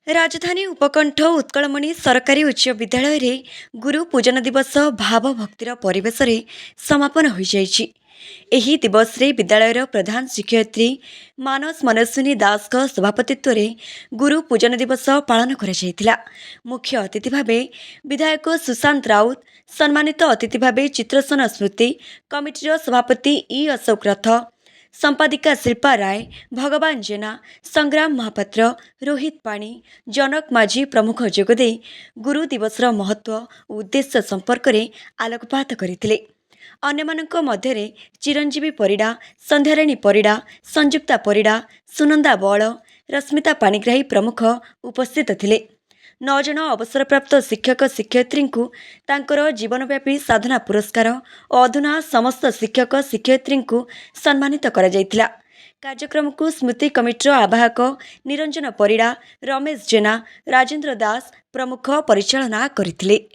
राजधानी उपकंठ उत्कलमणि सरकारी उच्च विद्यालय रे गुरु पूजन दिवस भाव भक्तिर परिवेश रे समापन हो जाइछि। एही दिवस रे विद्यालयर प्रधान शिक्षयित्री मानस मनस्विनी दास का सभापतित्व रे गुरु पूजन दिवस पालन करा जायतिला। मुख्य अतिथि भावे विधायक सुशांत राउत, सम्मानित अतिथि भावे चित्रसेन स्मृति कमिटीर सभापति ई अशोक रथ, संपादिका शिल्पा राय, भगवान जेना, संग्राम महापात्र, रोहित पाणी, जनक माझी प्रमुख जोगदे गुरु दिवसर महत्व और उद्देश्य संपर्क में आलोकपात करथिले। अन्यमानक मध्यरे चिरंजीवी परिडा, संध्याराणी परिडा, संयुक्ता परिडा, सुनंदा बळ, रश्मिता पाणिग्राही प्रमुख उपस्थित थिले। 9 जन अवसरप्राप्त शिक्षक शिक्षयित्री को तांकर जीवनव्यापी साधना पुरस्कार और अधुना समस्त शिक्षक शिक्षयित्री को सम्मानित करा जायतिला। कार्यक्रम को स्मृति कमिटीर आवाहक निरंजन परिडा, रमेश जेना, राजेंद्र दास प्रमुख परिचालना करथिले।